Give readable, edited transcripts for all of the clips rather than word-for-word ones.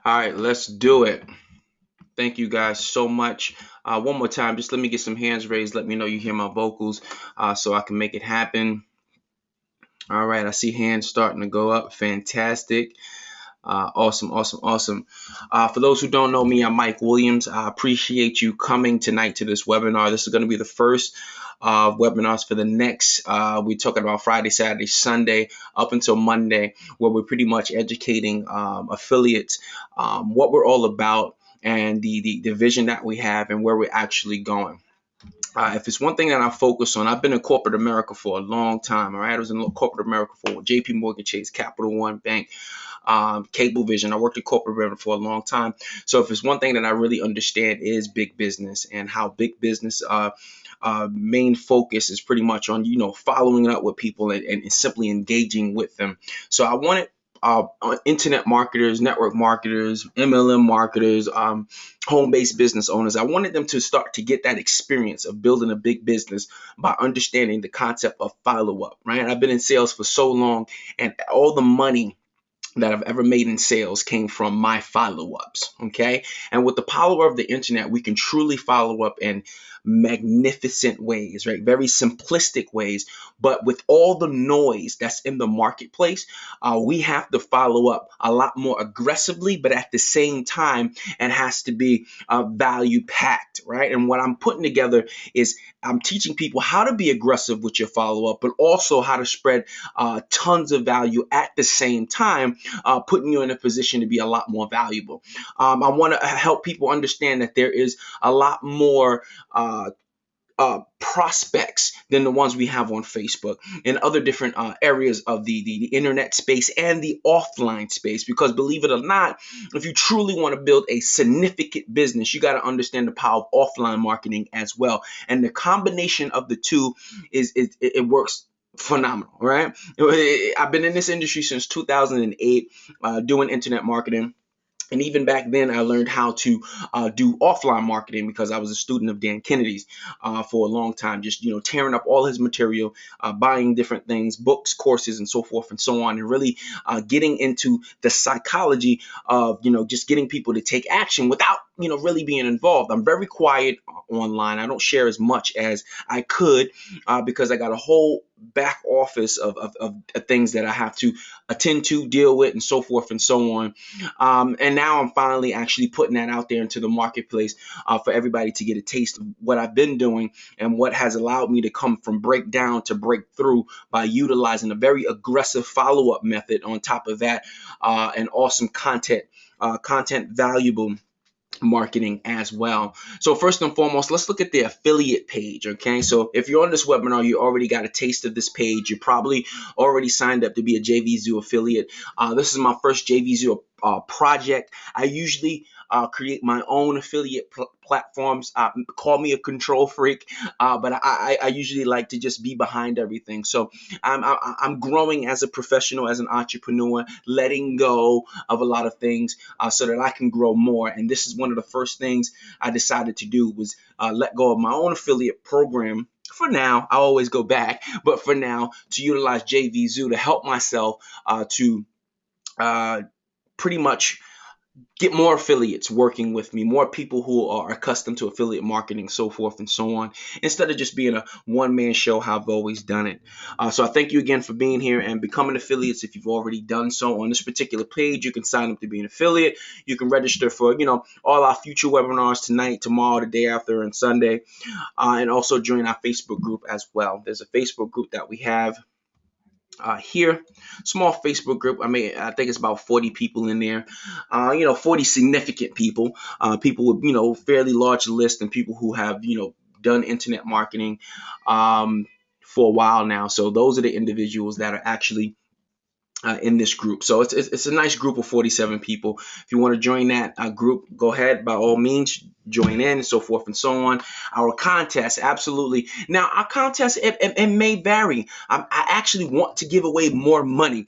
All right, let's do it. Thank you guys so much. One more time, just let me get some hands raised. Let me know you hear my vocals so I can make it happen. All right, I see hands starting to go up. Fantastic. Awesome, awesome, awesome. For those who don't know me, I'm Mike Williams. I appreciate you coming tonight to this webinar. This is going to be the first webinars for the next, we're talking about Friday, Saturday, Sunday, up until Monday, where we're pretty much educating affiliates, what we're all about, and the vision that we have and where we're actually going. If it's one thing that I focus on, I've been in corporate America for a long time. All right, I was in corporate America for J.P. Morgan Chase, Capital One Bank, Cablevision. I worked in corporate America for a long time. So if it's one thing that I really understand is big business and how big business main focus is pretty much on following up with people and simply engaging with them. So I wanted internet marketers, network marketers, MLM marketers, home-based business owners. I wanted them to start to get that experience of building a big business by understanding the concept of follow-up, right? I've been in sales for so long, and all the money that I've ever made in sales came from my follow-ups. Okay. And with the power of the internet, we can truly follow up in magnificent ways, right? Very simplistic ways. But with all the noise that's in the marketplace, we have to follow up a lot more aggressively, but at the same time, it has to be value packed, right? And what I'm putting together is I'm teaching people how to be aggressive with your follow up, but also how to spread tons of value at the same time, putting you in a position to be a lot more valuable. I want to help people understand that there is a lot more prospects than the ones we have on Facebook and other different areas of the internet space and the offline space. Because believe it or not, if you truly want to build a significant business, you got to understand the power of offline marketing as well. And the combination of the two it works phenomenal, right? I've been in this industry since 2008, doing internet marketing. And even back then, I learned how to do offline marketing because I was a student of Dan Kennedy's for a long time, just tearing up all his material, buying different things, books, courses, and so forth and so on, and really getting into the psychology of just getting people to take action without really being involved. I'm very quiet online. I don't share as much as I could because I got a whole back office of things that I have to attend to, deal with, and so forth and so on. And now I'm finally actually putting that out there into the marketplace for everybody to get a taste of what I've been doing and what has allowed me to come from breakdown to breakthrough by utilizing a very aggressive follow-up method. On top of that, and awesome content valuable marketing as well. So first and foremost, let's look at the affiliate page. Okay, so if you're on this webinar, you already got a taste of this page. You probably already signed up to be a JVZoo affiliate. This is my first JVZoo project. I usually create my own affiliate platforms. Call me a control freak, but I usually like to just be behind everything. So I'm growing as a professional, as an entrepreneur, letting go of a lot of things so that I can grow more. And this is one of the first things I decided to do was let go of my own affiliate program. For now, I always go back, but for now, to utilize JVZoo to help myself to pretty much get more affiliates working with me, more people who are accustomed to affiliate marketing, so forth and so on, instead of just being a one-man show how I've always done it. So I thank you again for being here and becoming affiliates. If you've already done so on this particular page, you can sign up to be an affiliate. You can register for all our future webinars tonight, tomorrow, the day after, and Sunday, and also join our Facebook group as well. There's a Facebook group that we have here, small Facebook group. I think it's about 40 people in there. 40 significant people, people with fairly large list, and people who have done internet marketing for a while now. So those are the individuals that are actually in this group. So it's a nice group of 47 people. If you want to join that group, go ahead, by all means, join in, and so forth and so on. Our contest, absolutely. Now, our contest, it may vary. I actually want to give away more money.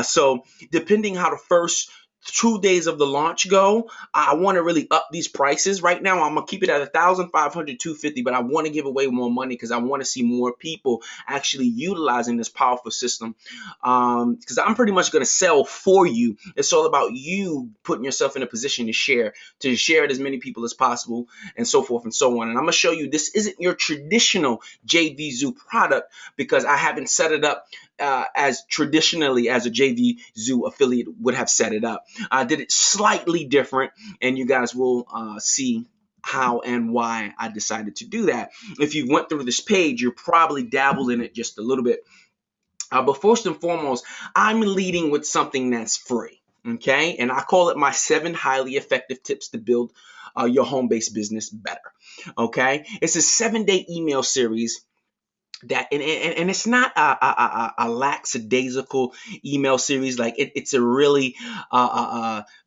So depending how the first 2 days of the launch go, I want to really up these prices. Right now, I'm gonna keep it at 1,500, 250, but I want to give away more money because I want to see more people actually utilizing this powerful system. Because I'm pretty much gonna sell for you. It's all about you putting yourself in a position to share it as many people as possible, and so forth and so on. And I'm gonna show you this isn't your traditional JVZoo product because I haven't set it up as traditionally as a JVZoo affiliate would have set it up. I did it slightly different, and you guys will see how and why I decided to do that. If you went through this page, you're probably dabbled in it just a little bit. But first and foremost, I'm leading with something that's free. Okay, and I call it my 7 highly effective tips to build your home-based business better. Okay, it's a 7-day email series that and it's not a lackadaisical email series. Like it's a really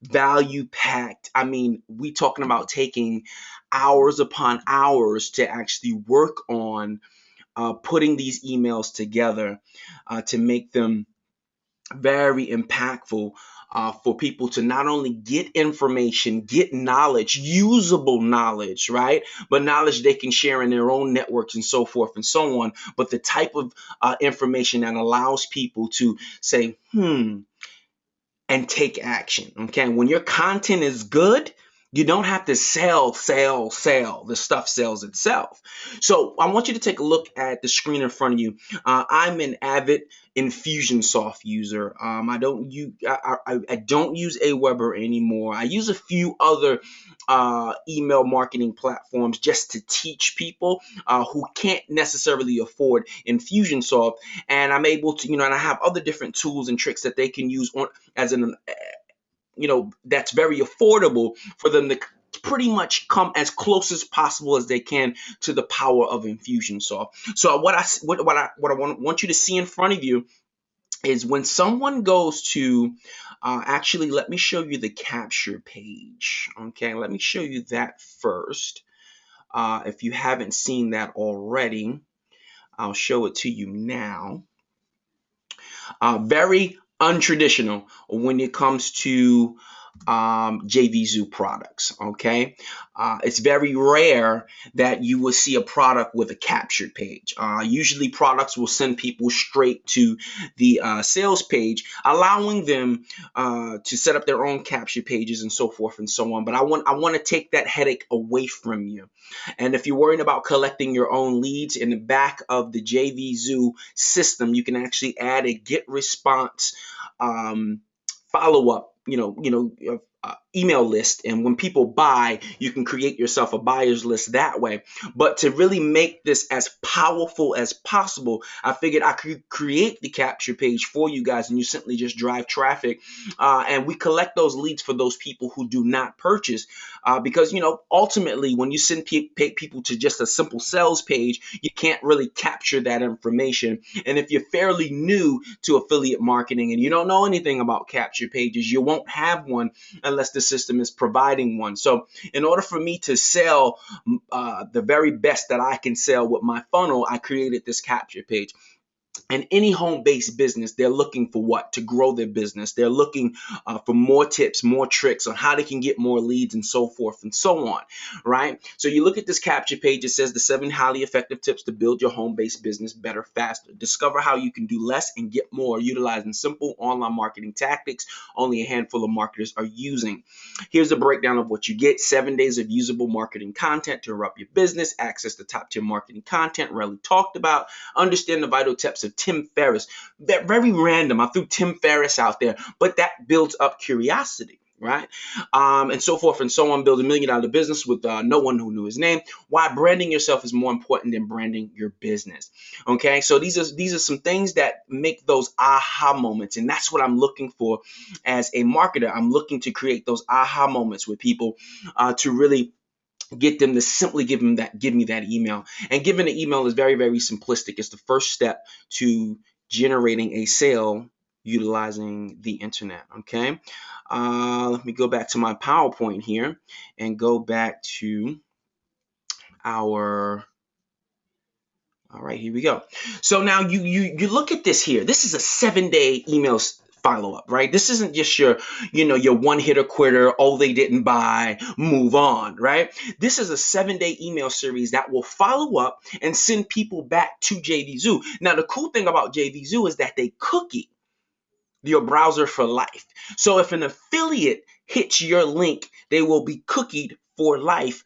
value packed. I mean, we talking about taking hours upon hours to actually work on putting these emails together to make them very impactful for people to not only get information, get knowledge, usable knowledge, right? But knowledge they can share in their own networks and so forth and so on. But the type of information that allows people to say, and take action. Okay. When your content is good, you don't have to sell. The stuff sells itself. So I want you to take a look at the screen in front of you. I'm an avid Infusionsoft user. I don't use Aweber anymore. I use a few other email marketing platforms just to teach people who can't necessarily afford Infusionsoft. And I'm able to, and I have other different tools and tricks that they can use on as an that's very affordable for them to pretty much come as close as possible as they can to the power of Infusionsoft. So what I want you to see in front of you is when someone goes to actually, let me show you the capture page. Okay, let me show you that first. If you haven't seen that already, I'll show it to you now. Very untraditional when it comes to JVZoo products. Okay, it's very rare that you will see a product with a captured page. Usually, products will send people straight to the sales page, allowing them to set up their own capture pages and so forth and so on. But I want to take that headache away from you. And if you're worried about collecting your own leads, in the back of the JVZoo system, you can actually add a get response follow up, email list. And when people buy, you can create yourself a buyer's list that way. But to really make this as powerful as possible, I figured I could create the capture page for you guys, and you simply just drive traffic. And we collect those leads for those people who do not purchase. Because, ultimately, when you send people to just a simple sales page, you can't really capture that information. And if you're fairly new to affiliate marketing and you don't know anything about capture pages, you won't have one unless the system is providing one. So in order for me to sell the very best that I can sell with my funnel, I created this capture page. And any home-based business, they're looking for what? To grow their business. They're looking for more tips, more tricks on how they can get more leads and so forth and so on, right? So you look at this capture page, it says the 7 highly effective tips to build your home-based business better, faster. Discover how you can do less and get more utilizing simple online marketing tactics only a handful of marketers are using. Here's a breakdown of what you get. 7 days of usable marketing content to erupt your business, access to top-tier marketing content rarely talked about, understand the vital tips of Tim Ferriss. They're very random. I threw Tim Ferriss out there, but that builds up curiosity, right? And so forth and so on. Build $1 million business with no one who knew his name. Why branding yourself is more important than branding your business. Okay, so these are some things that make those aha moments, and that's what I'm looking for as a marketer. I'm looking to create those aha moments with people to really get them to simply give me that email. And giving an email is very, very simplistic. It's the first step to generating a sale utilizing the internet. Okay, let me go back to my PowerPoint here and go back to our. All right, here we go. So now you look at this here. This is a 7-day email follow up, right? This isn't just your one hitter quitter. Oh, they didn't buy, move on, right? This is a 7-day email series that will follow up and send people back to JVZoo. Now, the cool thing about JVZoo is that they cookie your browser for life. So if an affiliate hits your link, they will be cookied for life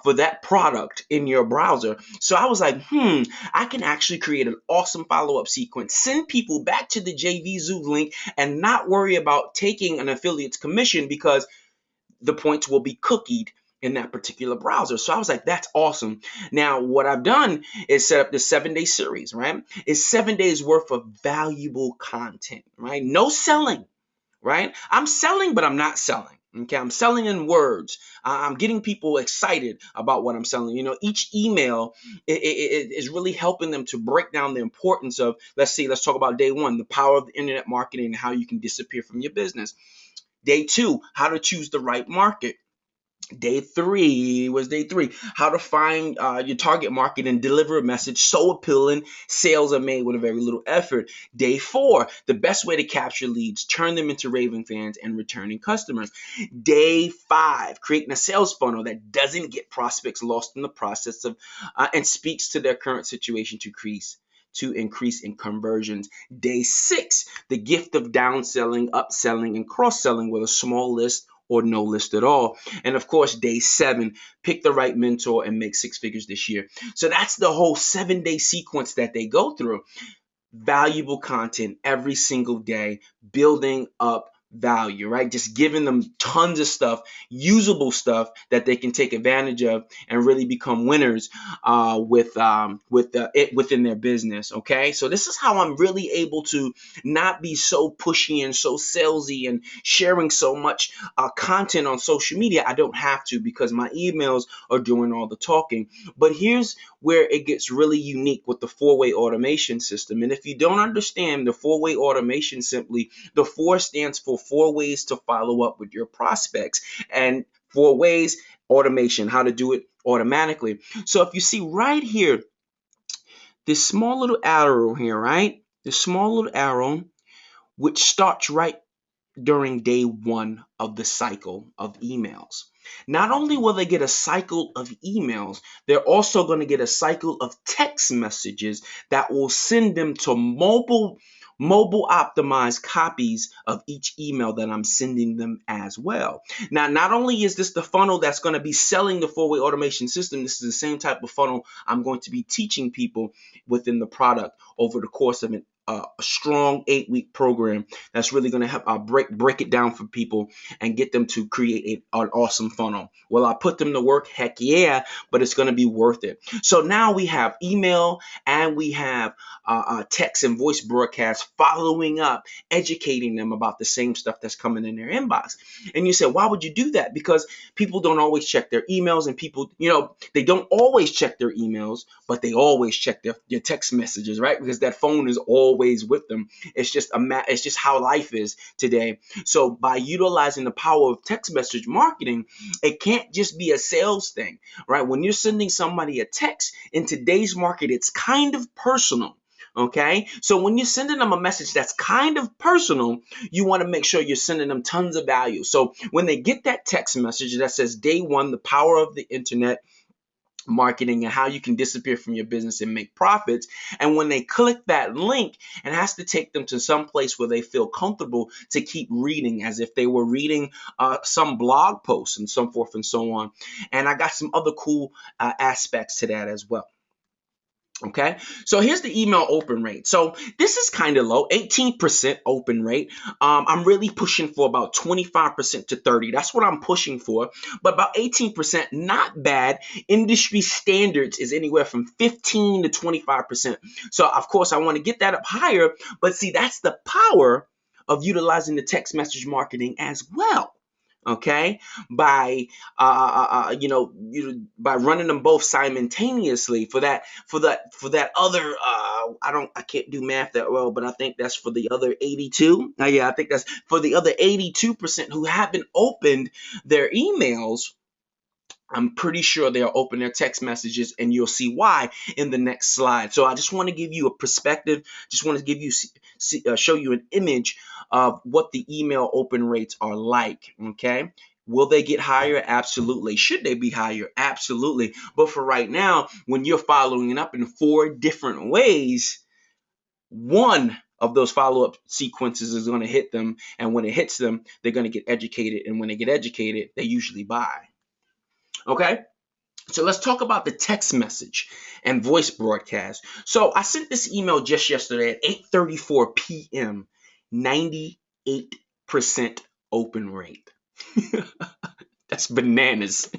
for that product in your browser. So I was like, I can actually create an awesome follow-up sequence, send people back to the JVZoo link, and not worry about taking an affiliate's commission because the points will be cookied in that particular browser. So I was like, that's awesome. Now, what I've done is set up the 7-day series, right? It's 7 days worth of valuable content, right? No selling, right? I'm selling, but I'm not selling. Okay, I'm selling in words. I'm getting people excited about what I'm selling. Each email is really helping them to break down the importance of, let's talk about day one, the power of the internet marketing and how you can disappear from your business. Day two, how to choose the right market. Day three was day three, how to find your target market and deliver a message so appealing, sales are made with a very little effort. Day four, the best way to capture leads, turn them into raving fans and returning customers. Day five, creating a sales funnel that doesn't get prospects lost in the process of and speaks to their current situation to increase in conversions. Day six, the gift of downselling, upselling, and cross-selling with a small list or no list at all. And of course, day seven, pick the right mentor and make 6 figures this year. So that's the whole 7-day sequence that they go through. Valuable content every single day, building up value, right? Just giving them tons of stuff, usable stuff that they can take advantage of and really become winners with it within their business. Okay, so this is how I'm really able to not be so pushy and so salesy and sharing so much content on social media. I don't have to because my emails are doing all the talking. But here's where it gets really unique with the 4-way automation system. And if you don't understand the 4-way automation, simply the 4 stands for 4 ways to follow up with your prospects, and 4 ways automation, how to do it automatically. So if you see right here, this small little arrow here, right? This small little arrow, which starts right during day 1 of the cycle of emails. Not only will they get a cycle of emails, they're also going to get a cycle of text messages that will send them to mobile optimized copies of each email that I'm sending them as well. Now, not only is this the funnel that's going to be selling the 4-way automation system, this is the same type of funnel I'm going to be teaching people within the product over the course of a strong 8-week program that's really going to help break it down for people and get them to create an awesome funnel. Will I put them to work? Heck yeah, but it's going to be worth it. So now we have email and we have text and voice broadcasts following up, educating them about the same stuff that's coming in their inbox. And you say, why would you do that? Because people don't always check their emails, and people, they don't always check their emails, but they always check their text messages, right? Because that phone is always with them. It's just it's just how life is today. So by utilizing the power of text message marketing, it can't just be a sales thing, right? When you're sending somebody a text in today's market, it's kind of personal. Okay, so when you're sending them a message that's kind of personal, you want to make sure you're sending them tons of value. So when they get that text message that says day 1, the power of the internet marketing and how you can disappear from your business and make profits, and when they click that link, it has to take them to some place where they feel comfortable to keep reading, as if they were reading some blog posts and so forth and so on. And I got some other cool aspects to that as well. Okay, so here's the email open rate. So this is kind of low, 18% open rate. I'm really pushing for about 25% to 30. That's what I'm pushing for, but about 18%, not bad. Industry standards is anywhere from 15 to 25%. So of course I want to get that up higher, but see, that's the power of utilizing the text message marketing as well. Okay, by by running them both simultaneously for that other I can't do math that well, but I think that's for the other 82. Yeah, I think that's for the other 82% who haven't opened their emails. I'm pretty sure they'll open their text messages, and you'll see why in the next slide. So I just want to give you a perspective, just want to give you show you an image of what the email open rates are like. Okay. Will they get higher? Absolutely. Should they be higher? Absolutely. But for right now, when you're following it up in 4 different ways, one of those follow-up sequences is going to hit them. And when it hits them, they're going to get educated. And when they get educated, they usually buy. Okay. So let's talk about the text message and voice broadcast. So I sent this email just yesterday at 8:34 p.m. 98% open rate. That's bananas.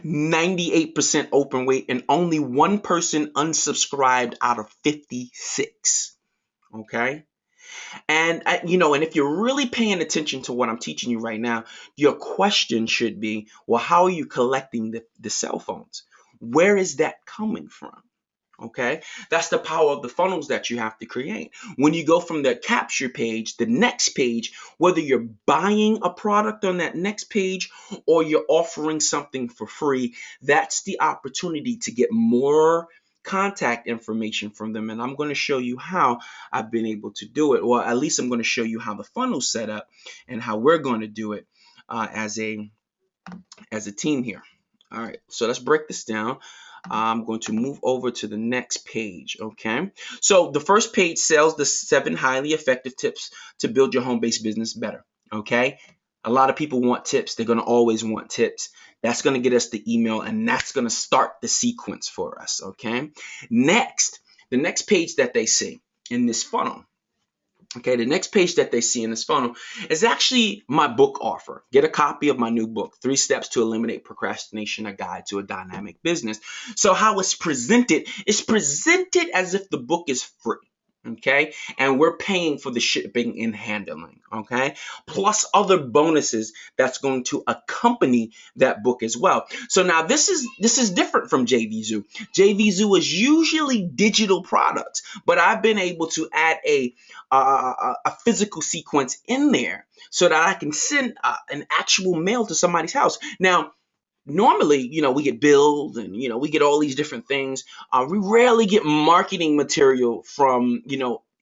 98% open rate, and only one person unsubscribed out of 56. Okay. And and if you're really paying attention to what I'm teaching you right now, your question should be, well, how are you collecting the cell phones? Where is that coming from? Okay, that's the power of the funnels that you have to create. When you go from the capture page, the next page, whether you're buying a product on that next page or you're offering something for free, that's the opportunity to get more contact information from them. And I'm going to show you how I've been able to do it. Well, at least I'm going to show you how the funnel's set up and how we're going to do it as a team here. All right, so let's break this down. I'm going to move over to the next page, okay? So the first page sells the 7 highly effective tips to build your home-based business better, okay? A lot of people want tips. They're going to always want tips. That's going to get us the email, and that's going to start the sequence for us, okay? Next, the next page that they see in this funnel, okay, the next page that they see in this funnel is actually my book offer. Get a copy of my new book, 3 Steps to Eliminate Procrastination, a Guide to a Dynamic Business. So how it's presented as if the book is free. Okay, and we're paying for the shipping and handling, okay, plus other bonuses that's going to accompany that book as well. So now this is different from JVZoo. JVZoo is usually digital products, but I've been able to add a physical sequence in there so that I can send an actual mail to somebody's house. Now, normally, we get bills and, we get all these different things. We rarely get marketing material from,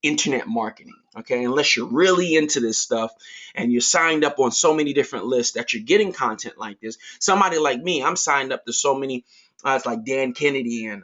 internet marketing, okay? Unless you're really into this stuff and you're signed up on so many different lists that you're getting content like this. Somebody like me, I'm signed up to so many. It's like Dan Kennedy and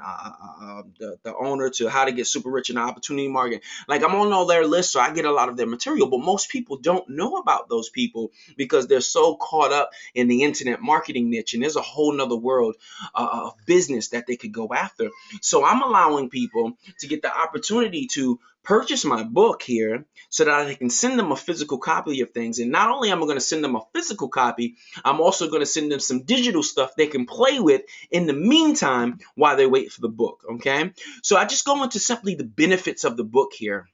the owner to How to Get Super Rich in Opportunity Marketing. Like, I'm on all their lists, so I get a lot of their material. But most people don't know about those people because they're so caught up in the internet marketing niche. And there's a whole nother world of business that they could go after. So I'm allowing people to get the opportunity to purchase my book here so that I can send them a physical copy of things. And not only am I going to send them a physical copy, I'm also going to send them some digital stuff they can play with in the meantime while they wait for the book, okay? So I just go into simply the benefits of the book here.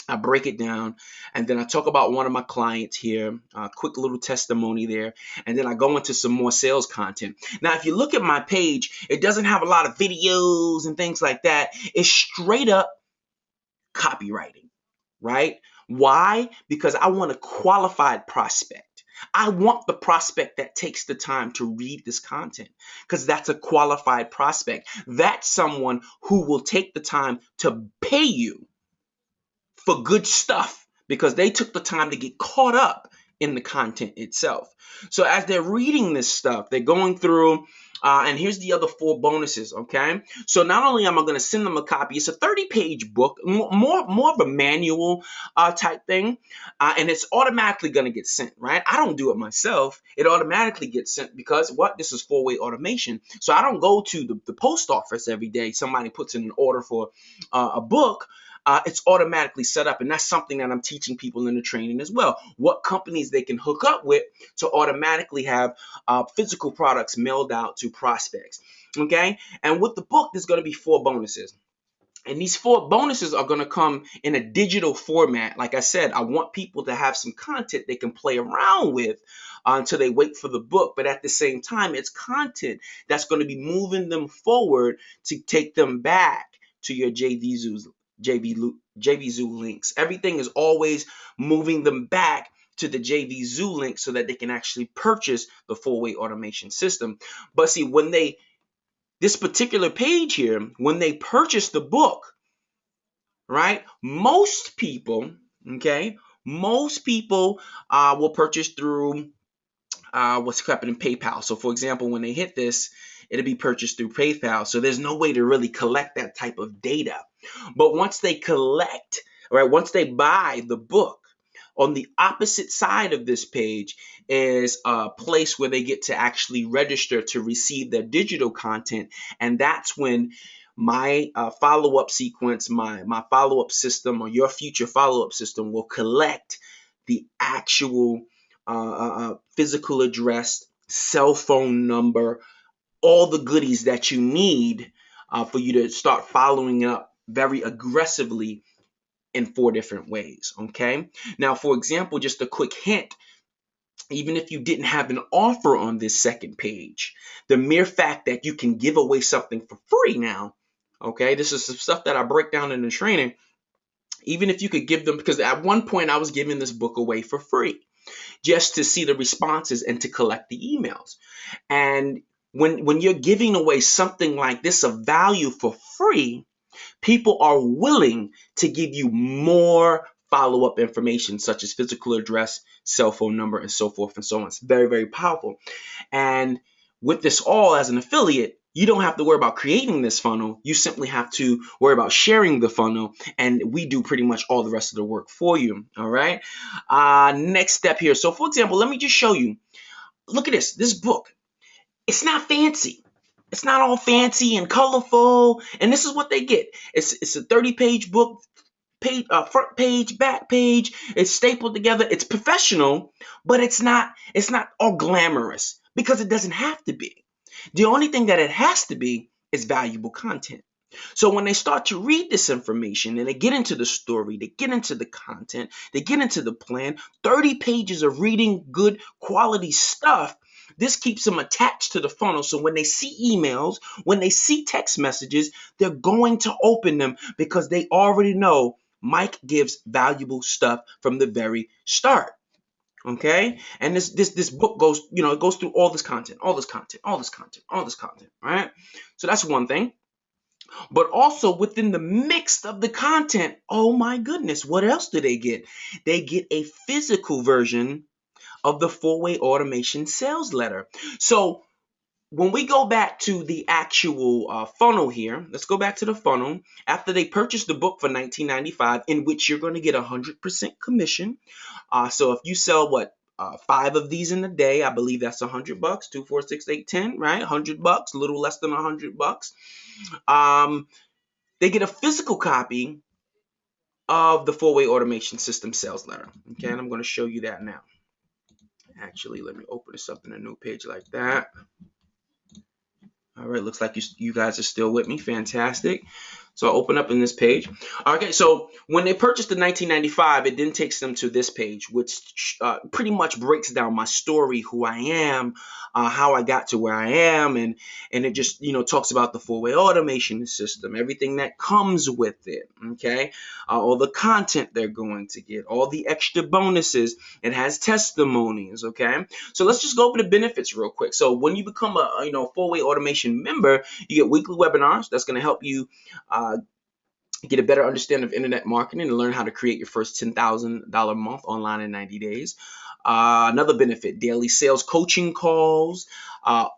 I break it down, and then I talk about one of my clients here, a quick little testimony there, and then I go into some more sales content. Now, if you look at my page, it doesn't have a lot of videos and things like that. It's straight up copywriting, right? Why? Because I want a qualified prospect. I want the prospect that takes the time to read this content because that's a qualified prospect. That's someone who will take the time to pay you for good stuff because they took the time to get caught up in the content itself. So as they're reading this stuff, they're going through, and here's the other 4 bonuses, okay? So not only am I going to send them a copy, it's a 30-page book, more of a manual type thing, and it's automatically going to get sent, right? I don't do it myself. It automatically gets sent because this is 4-way automation. So I don't go to the post office every day. Somebody puts in an order for a book. It's automatically set up, and that's something that I'm teaching people in the training as well. What companies they can hook up with to automatically have physical products mailed out to prospects, okay? And with the book, there's going to be 4 bonuses. And these 4 bonuses are going to come in a digital format. Like I said, I want people to have some content they can play around with until they wait for the book. But at the same time, it's content that's going to be moving them forward to take them back to your JVZoo links. Everything is always moving them back to the JVZoo link so that they can actually purchase the 4-way automation system. But see, this particular page here, when they purchase the book, right? Most people Most people will purchase through what's happening PayPal. So for example, when they hit this, it'll be purchased through PayPal. So there's no way to really collect that type of data. But once they collect, right, once they buy the book, on the opposite side of this page is a place where they get to actually register to receive their digital content. And that's when my follow-up sequence, my follow-up system, or your future follow-up system will collect the actual physical address, cell phone number, all the goodies that you need for you to start following up very aggressively in 4 different ways. Okay. Now, for example, just a quick hint. Even if you didn't have an offer on this second page, the mere fact that you can give away something for free now, okay, this is some stuff that I break down in the training. Even if you could give them, because at one point I was giving this book away for free just to see the responses and to collect the emails. And when you're giving away something like this of value for free, people are willing to give you more follow-up information, such as physical address, cell phone number, and so forth and so on. It's very, very powerful. And with this all, as an affiliate, you don't have to worry about creating this funnel. You simply have to worry about sharing the funnel, and we do pretty much all the rest of the work for you. All right. Next step here. So, for example, let me just show you. Look at this book. It's not fancy. It's not all fancy and colorful. And this is what they get. It's a 30-page book, front page, back page. It's stapled together. It's professional, but it's not all glamorous because it doesn't have to be. The only thing that it has to be is valuable content. So when they start to read this information and they get into the story, they get into the content, they get into the plan, 30 pages of reading good quality stuff, this keeps them attached to the funnel. So when they see emails, when they see text messages, they're going to open them because they already know Mike gives valuable stuff from the very start. Okay, and this book goes, it goes through all this content, right? So that's one thing. But also within the mix of the content, oh my goodness, what else do they get? They get a physical version of the 4-way automation sales letter. So when we go back to the actual funnel here, let's go back to the funnel. After they purchase the book for $19.95, in which you're going to get 100% commission. So if you sell 5 of these in a day, I believe that's $100. 2, 4, 6, 8, 10, right? $100, a little less than $100. They get a physical copy of the 4-way automation system sales letter. Okay, and I'm going to show you that now. Actually, let me open this up in a new page like that. All right, looks like you guys are still with me. Fantastic. So I'll open up in this page. Okay, so when they purchased the $19.95, it then takes them to this page, which pretty much breaks down my story, who I am, how I got to where I am, and it just talks about the 4-way automation system, everything that comes with it. Okay, all the content they're going to get, all the extra bonuses. It has testimonies. Okay, so let's just go over the benefits real quick. So when you become a 4-way automation member, you get weekly webinars that's going to help you get a better understanding of internet marketing and learn how to create your first $10,000 month online in 90 days. Another benefit, daily sales coaching calls, our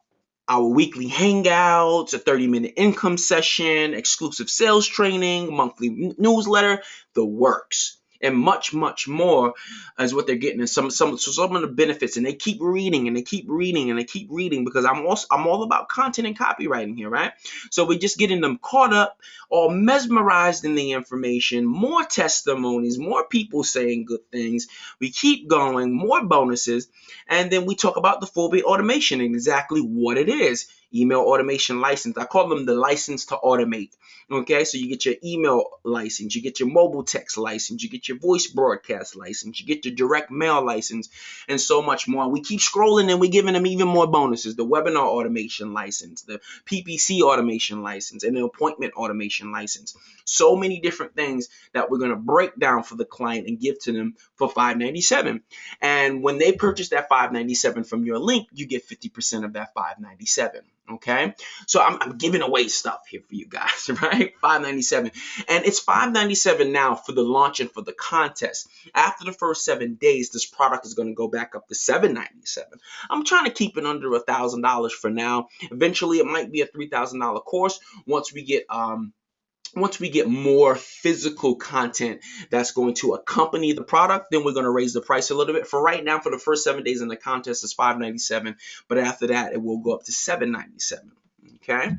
weekly hangouts, a 30-minute income session, exclusive sales training, monthly newsletter, the works. And much, much more is what they're getting. And some of the benefits, and they keep reading and they keep reading and they keep reading, because I'm all about content and copywriting here, right? So we're just getting them caught up, all mesmerized in the information, more testimonies, more people saying good things. We keep going, more bonuses, and then we talk about the 4-way automation and exactly what it is. Email automation license. I call them the license to automate. Okay, so you get your email license, you get your mobile text license, you get your voice broadcast license, you get your direct mail license, and so much more. We keep scrolling and we're giving them even more bonuses. The webinar automation license, the PPC automation license, and the appointment automation license. So many different things that we're going to break down for the client and give to them for $597. And when they purchase that $597 from your link, you get 50% of that $597. Okay, so I'm giving away stuff here for you guys, right? $5.97, and it's $5.97 now for the launch and for the contest. After the first 7 days, this product is going to go back up to $7.97. I'm trying to keep it under $1,000 for now. Eventually, it might be a $3,000 course once we get more physical content that's going to accompany the product. Then we're going to raise the price a little bit. For right now, for the first 7 days in the contest, it's $5.97, but after that, it will go up to $7.97. Okay.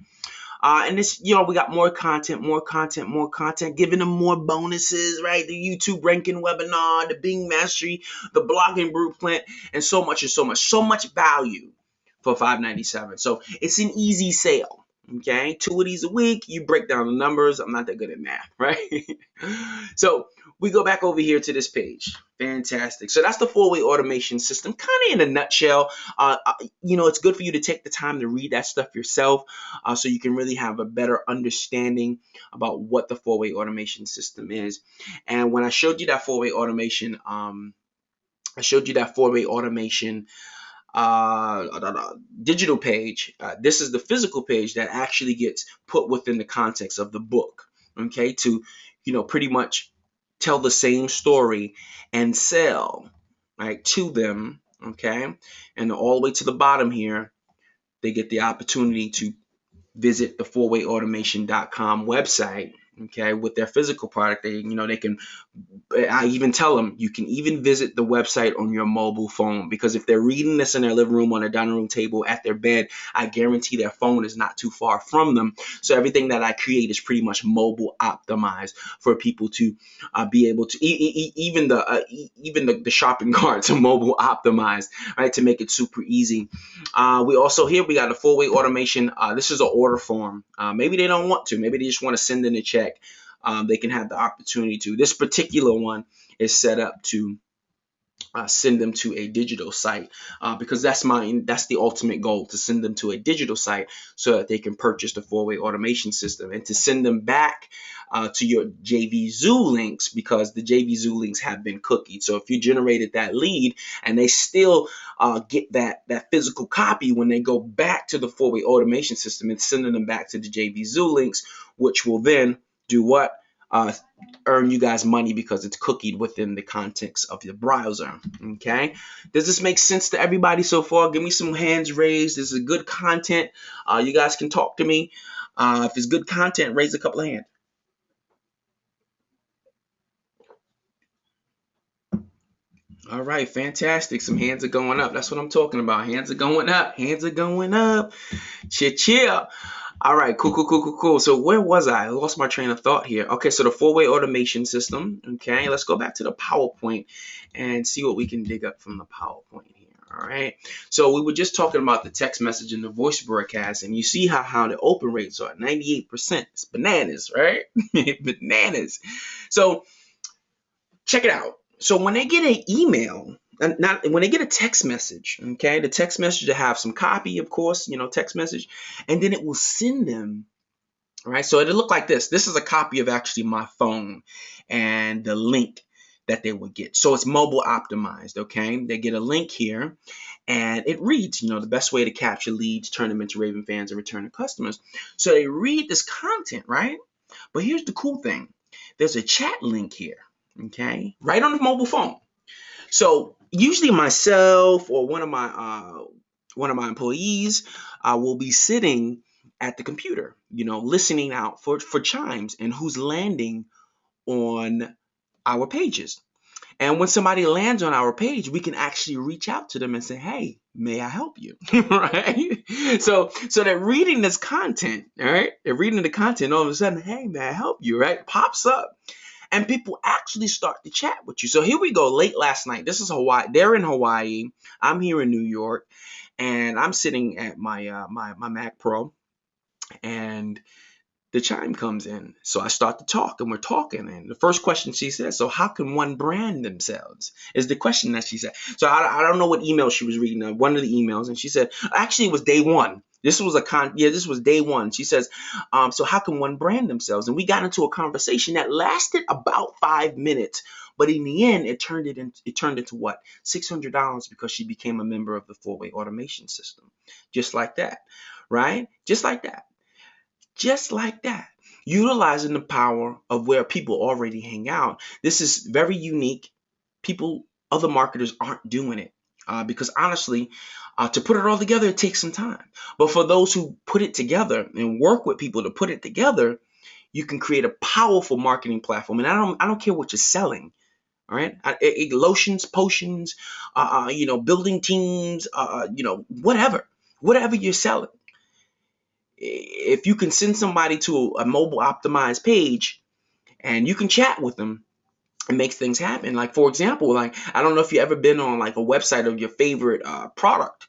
And this, we got more content, giving them more bonuses, right? The YouTube ranking webinar, the Bing Mastery, the blogging blueprint, and so much so much value for $5.97. So it's an easy sale. Okay, 2 of these a week. You break down the numbers. I'm not that good at math, right? So we go back over here to this page. Fantastic. So that's the 4-way automation system, kind of in a nutshell. It's good for you to take the time to read that stuff yourself, so you can really have a better understanding about what the 4-way automation system is. And when I showed you that 4-way automation, digital page. This is the physical page that actually gets put within the context of the book. Okay, to pretty much tell the same story and sell right to them. Okay, and all the way to the bottom here, they get the opportunity to visit the 4wayautomation.com website. Okay, with their physical product, they can. I even tell them you can even visit the website on your mobile phone, because if they're reading this in their living room, on their dining room table, at their bed, I guarantee their phone is not too far from them. So everything that I create is pretty much mobile optimized for people to be able to even the shopping carts are mobile optimized, right, to make it super easy. We got a 4-way automation. This is an order form. Maybe they don't want to. Maybe they just want to send in a check. They can have the opportunity to. This particular one is set up to send them to a digital site, because that's the ultimate goal, to send them to a digital site so that they can purchase the 4-way automation system, and to send them back to your JVZoo links, because the JVZoo links have been cookied. So if you generated that lead and they still get that physical copy, when they go back to the 4-way automation system, it's sending them back to the JVZoo links, which will then do what? Earn you guys money, because it's cookied within the context of your browser. Okay, does this make sense to everybody so far? Give me some hands raised. This is good content. You guys can talk to me. If it's good content, raise a couple of hands. All right, fantastic. Some hands are going up. That's what I'm talking about. Hands are going up. Hands are going up. Chill. All right, cool. So where was I? I lost my train of thought here. Okay, so the 4-way automation system. Okay, let's go back to the PowerPoint and see what we can dig up from the PowerPoint here. All right, so we were just talking about the text message and the voice broadcast, and you see how the open rates are 98%. It's bananas, right? Bananas. So check it out. So when they get an email, not when they get a text message, okay, the text message will have some copy, of course, text message, and then it will send them, right? So it'll look like this. This is a copy of actually my phone and the link that they would get. So it's mobile optimized, okay? They get a link here, and it reads, the best way to capture leads, turn them into raving fans, and returning customers. So they read this content, right? But here's the cool thing. There's a chat link here. Okay, right on the mobile phone. So usually myself or one of my employees will be sitting at the computer, listening out for chimes and who's landing on our pages. And when somebody lands on our page, we can actually reach out to them and say, "Hey, may I help you?" Right? So they're reading this content, all right? They're reading the content. All of a sudden, "Hey, may I help you?" Right? Pops up. And people actually start to chat with you. So here we go. Late last night. This is Hawaii. They're in Hawaii. I'm here in New York, and I'm sitting at my my Mac Pro, and the chime comes in. So I start to talk, and we're talking. And the first question she says, "So how can one brand themselves?" is the question that she said. So I don't know what email she was reading. One of the emails, and she said, actually, it was day one. This was day one. She says, "So how can one brand themselves?" And we got into a conversation that lasted about 5 minutes. But in the end, it turned into what? $600, because she became a member of the 4-way automation system, just like that. right? Just like that. Just like that. Utilizing the power of where people already hang out. This is very unique. People, other marketers aren't doing it. Because honestly, to put it all together, it takes some time. But for those who put it together and work with people to put it together, you can create a powerful marketing platform. And I don't care what you're selling. All right, lotions, potions, building teams, whatever you're selling. If you can send somebody to a mobile optimized page and you can chat with them and make things happen. Like, for example, like, I don't know if you've ever been on like a website of your favorite product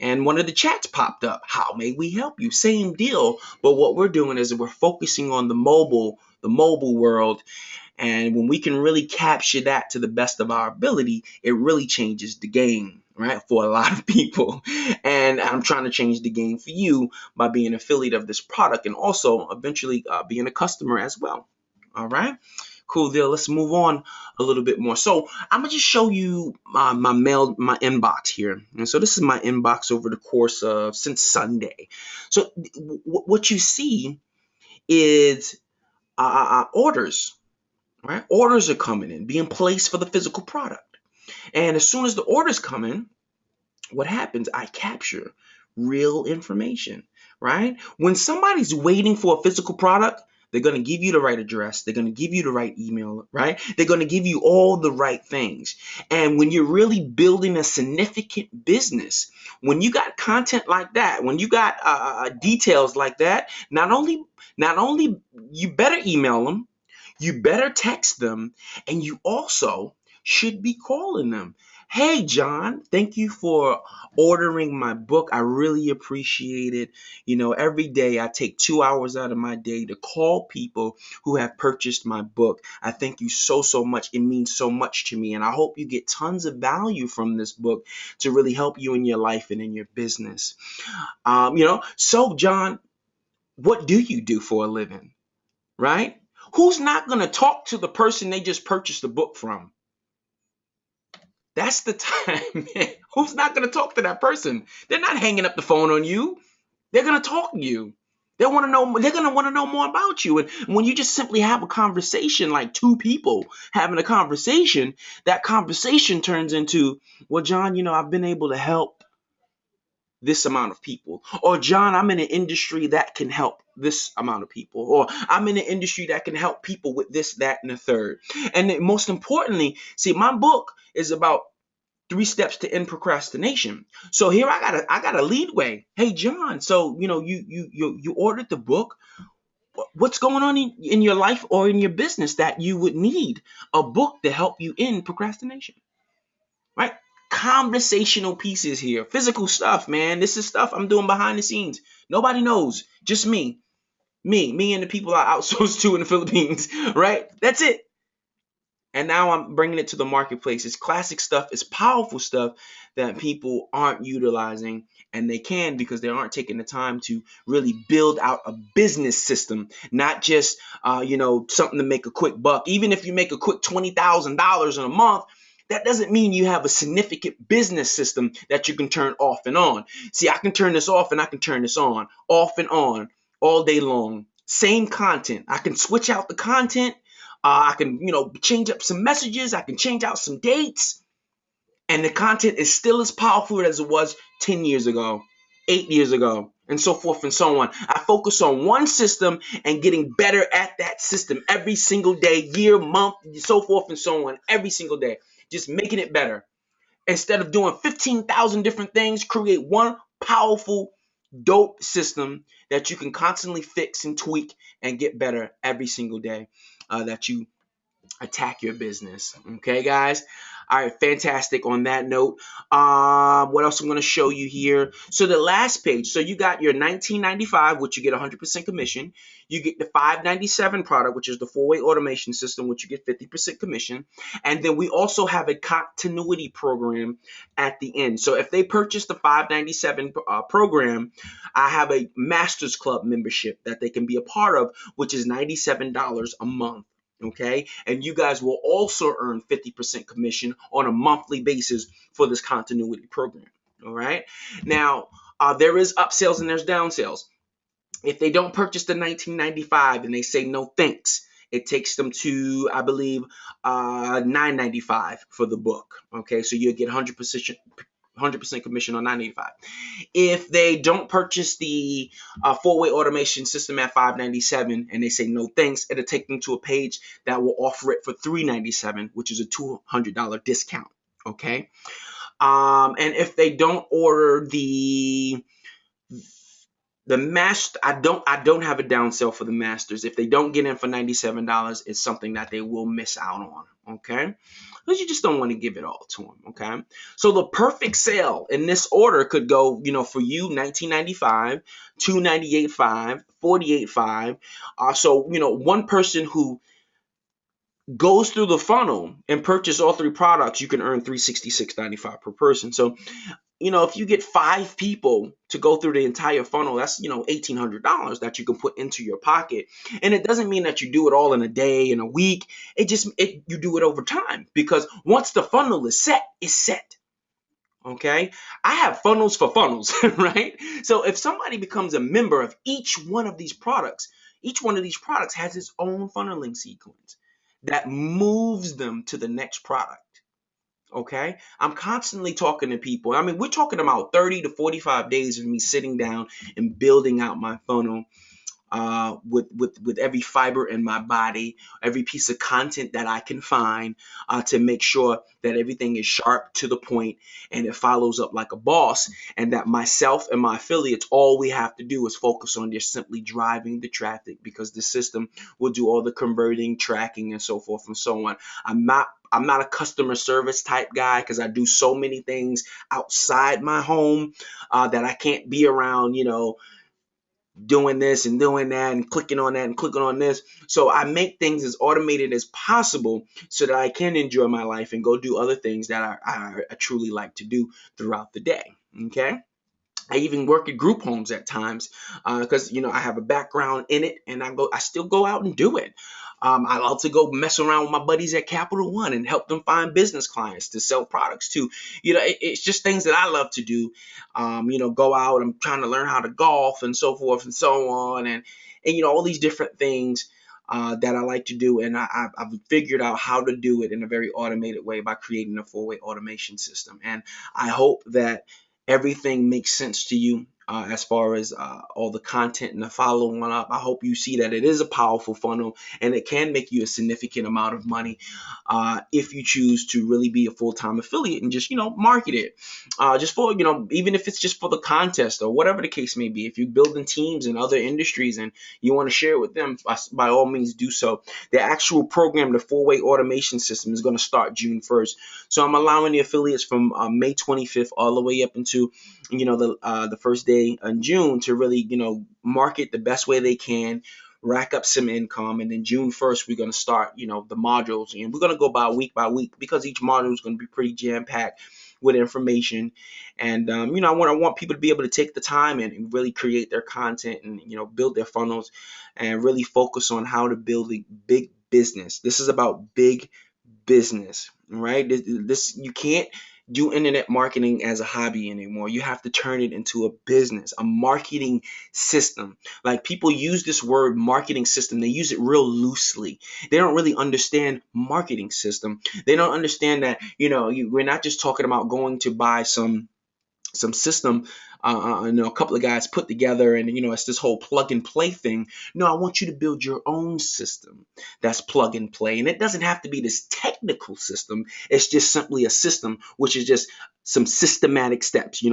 and one of the chats popped up. How may we help you? Same deal. But what we're doing is we're focusing on the mobile world. And when we can really capture that to the best of our ability, it really changes the game, right? For a lot of people. And I'm trying to change the game for you by being an affiliate of this product and also eventually being a customer as well. All right. Cool deal. Let's move on a little bit more. So I'm gonna just show you my my inbox here. And so this is my inbox over the course of since Sunday. So what you see is orders. Right? Orders are coming in, being placed for the physical product. And as soon as the orders come in, what happens? I capture real information, right? When somebody's waiting for a physical product, they're going to give you the right address. They're going to give you the right email, right? They're going to give you all the right things. And when you're really building a significant business, when you got content like that, when you got details like that, not only you better email them, you better text them, and you also should be calling them. Hey, John, thank you for ordering my book. I really appreciate it. Every day I take 2 hours out of my day to call people who have purchased my book. I thank you so, so much. It means so much to me. And I hope you get tons of value from this book to really help you in your life and in your business. So, John, what do you do for a living? Right? Who's not going to talk to the person they just purchased the book from? That's the time, man. Who's not going to talk to that person? They're not hanging up the phone on you. They're going to talk to you. They're going to want to know more about you. And when you just simply have a conversation, like two people having a conversation, that conversation turns into, well, John, I've been able to help this amount of people. Or, John, I'm in an industry that can help this amount of people. Or, I'm in an industry that can help people with this, that, and the third. And then most importantly, see, my book is about 3 steps to end procrastination. So here I got a leadway. Hey, John, so you ordered the book. What's going on in your life or in your business that you would need a book to help you in procrastination? Right? Conversational pieces here, physical stuff, man. This is stuff I'm doing behind the scenes. Nobody knows, just me and the people I outsource to in the Philippines, right? That's it. And now I'm bringing it to the marketplace. It's classic stuff. It's powerful stuff that people aren't utilizing, and they can because they aren't taking the time to really build out a business system, not just something to make a quick buck. Even if you make a quick $20,000 in a month, that doesn't mean you have a significant business system that you can turn off and on. See, I can turn this off and I can turn this on, off and on, all day long. Same content. I can switch out the content. I can, change up some messages. I can change out some dates. And the content is still as powerful as it was 10 years ago, 8 years ago, and so forth and so on. I focus on one system and getting better at that system every single day, year, month, so forth and so on, every single day. Just making it better. Instead of doing 15,000 different things, create one powerful, dope system that you can constantly fix and tweak and get better every single day that you attack your business. Okay, guys? All right, fantastic. On that note, what else I'm going to show you here? So the last page. So you got your $19.95, which you get 100% commission. You get the $5.97 product, which is the 4-way automation system, which you get 50% commission. And then we also have a continuity program at the end. So if they purchase the $5.97 program, I have a Masters Club membership that they can be a part of, which is $97 a month. Okay, and you guys will also earn 50% commission on a monthly basis for this continuity program. All right, now There is upsells and there's downsales. If they don't purchase the 1995 and they say no thanks, it takes them to, I believe, 995 for the book. Okay, so you'll get 100% commission on 985. If they don't purchase the four-way automation system at 597 and they say no thanks, it'll take them to a page that will offer it for 397, which is a $200 discount. Okay, and if they don't order the master, I don't have a down sale for the masters. If they don't get in for $97, it's something that they will miss out on. Okay, because you just don't want to give it all to them. Okay, so the perfect sale in this order could go, for you, $19.95, $298.5, $48.5. So one person who goes through the funnel and purchase all three products, you can earn $366.95 per person. So if you get 5 people to go through the entire funnel, that's, $1,800 that you can put into your pocket. And it doesn't mean that you do it all in a day, in a week. You do it over time, because once the funnel is set, it's set. Okay. I have funnels for funnels, right? So if somebody becomes a member of each one of these products has its own funneling sequence that moves them to the next product. Okay, I'm constantly talking to people. I mean, we're talking about 30 to 45 days of me sitting down and building out my funnel, with every fiber in my body, every piece of content that I can find, to make sure that everything is sharp, to the point, and it follows up like a boss, and that myself and my affiliates, all we have to do is focus on just simply driving the traffic, because the system will do all the converting, tracking, and so forth and so on. I'm not a customer service type guy, because I do so many things outside my home that I can't be around, doing this and doing that and clicking on that and clicking on this. So I make things as automated as possible so that I can enjoy my life and go do other things that I truly like to do throughout the day. Okay. I even work at group homes at times, because I have a background in it, and I still go out and do it. I love to go mess around with my buddies at Capital One and help them find business clients to sell products to. It's just things that I love to do. Go out. I'm trying to learn how to golf and so forth and so on, and all these different things that I like to do, and I've figured out how to do it in a very automated way by creating a four-way automation system. And I hope that everything makes sense to you, as far as all the content and the following up. I hope you see that it is a powerful funnel, and it can make you a significant amount of money if you choose to really be a full-time affiliate and just market it, just for even if it's just for the contest or whatever the case may be. If you're building teams in other industries and you want to share it with them, by all means do so. The actual program, the four-way automation system, is going to start June 1st. So I'm allowing the affiliates from May 25th all the way up into the first day in June to really market the best way they can, rack up some income. And then June 1st, we're going to start the modules, and we're going to go by week, because each module is going to be pretty jam-packed with information. And I want people to be able to take the time and really create their content and build their funnels and really focus on how to build a big business. This is about big business, right? This you can't do internet marketing as a hobby anymore. You have to turn it into a business, a marketing system. Like, people use this word marketing system, they use it real loosely. They don't really understand marketing system. They don't understand that we're not just talking about going to buy some system, a couple of guys put together, and it's this whole plug and play thing. No, I want you to build your own system that's plug and play, and it doesn't have to be this technical system. It's just simply a system, which is just some systematic steps,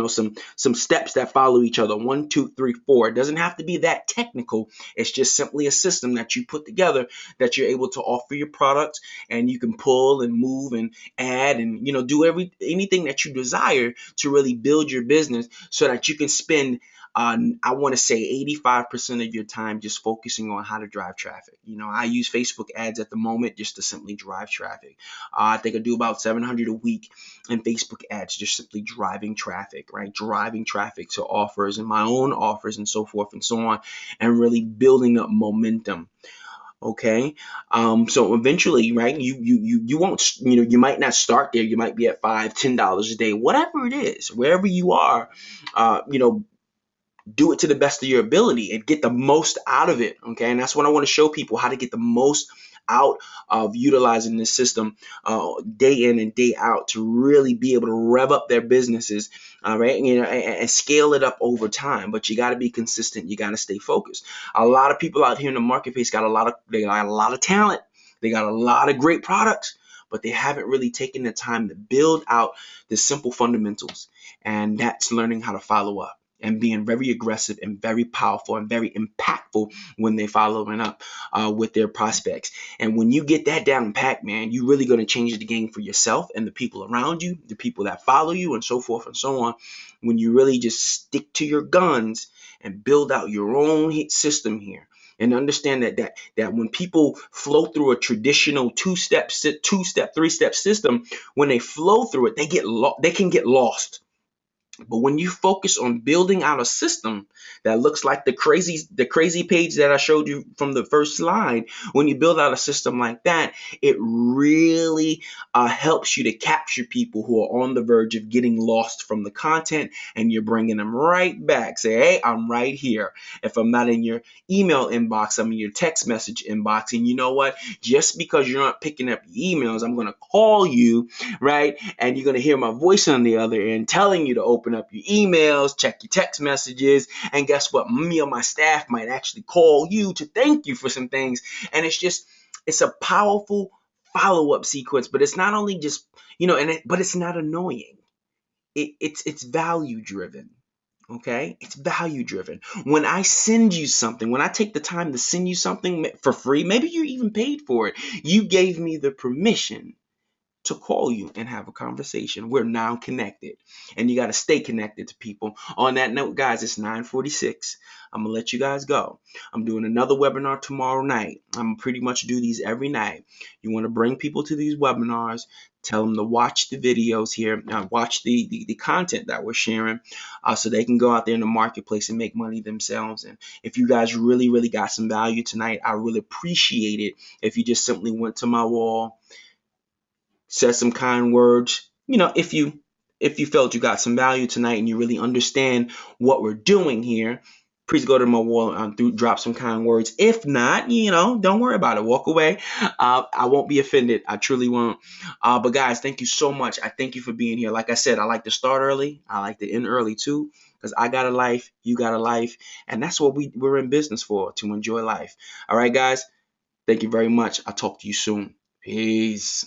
some steps that follow each other. 1, 2, 3, 4. It doesn't have to be that technical. It's just simply a system that you put together that you're able to offer your products, and you can pull and move and add and do anything that you desire to really build your business, so that you can spend I want to say 85% of your time just focusing on how to drive traffic. I use Facebook ads at the moment just to simply drive traffic. I think I do about 700 a week in Facebook ads, just simply driving traffic, right? Driving traffic to offers and my own offers and so forth and so on, and really building up momentum. Okay. So eventually, right, you won't, you might not start there. You might be at $5, $10 a day, whatever it is, wherever you are, do it to the best of your ability and get the most out of it. Okay. And that's what I want to show people, how to get the most out of utilizing this system day in and day out to really be able to rev up their businesses, all right, and scale it up over time. But you got to be consistent. You got to stay focused. A lot of people out here in the marketplace got a lot of talent. They got a lot of great products, but they haven't really taken the time to build out the simple fundamentals, and that's learning how to follow up and being very aggressive and very powerful and very impactful when they following up with their prospects. And when you get that down pat, man, you're really going to change the game for yourself and the people around you, the people that follow you, and so forth and so on. When you really just stick to your guns and build out your own hit system here. And understand that when people flow through a traditional two-step, three-step system, when they flow through it, they can get lost. But when you focus on building out a system that looks like the crazy page that I showed you from the first slide, when you build out a system like that, it really helps you to capture people who are on the verge of getting lost from the content, and you're bringing them right back. Say, hey, I'm right here. If I'm not in your email inbox, I'm in your text message inbox. And you know what? Just because you're not picking up your emails, I'm going to call you, right? And you're going to hear my voice on the other end telling you to open up your emails, check your text messages, and guess what? Me or my staff might actually call you to thank you for some things. And it's a powerful follow-up sequence, but it's not only just, but it's not annoying. It's value driven. Okay, it's value driven. When I send you something, when I take the time to send you something for free, maybe you even paid for it, you gave me the permission to call you and have a conversation. We're now connected, and you got to stay connected to people. On that note, guys, it's 9:46. I'm gonna let you guys go. I'm doing another webinar tomorrow night. I'm pretty much do these every night. You want to bring people to these webinars, tell them to watch the videos here, watch the content that we're sharing, so they can go out there in the marketplace and make money themselves. And if you guys really, really got some value tonight, I really appreciate it if you just simply went to my wall, said some kind words. If you felt you got some value tonight and you really understand what we're doing here, please go to my wall and drop some kind words. If not, don't worry about it. Walk away. I won't be offended. I truly won't. But guys, thank you so much. I thank you for being here. Like I said, I like to start early. I like to end early too, because I got a life, you got a life, and that's what we're in business for, to enjoy life. All right, guys. Thank you very much. I'll talk to you soon. Peace.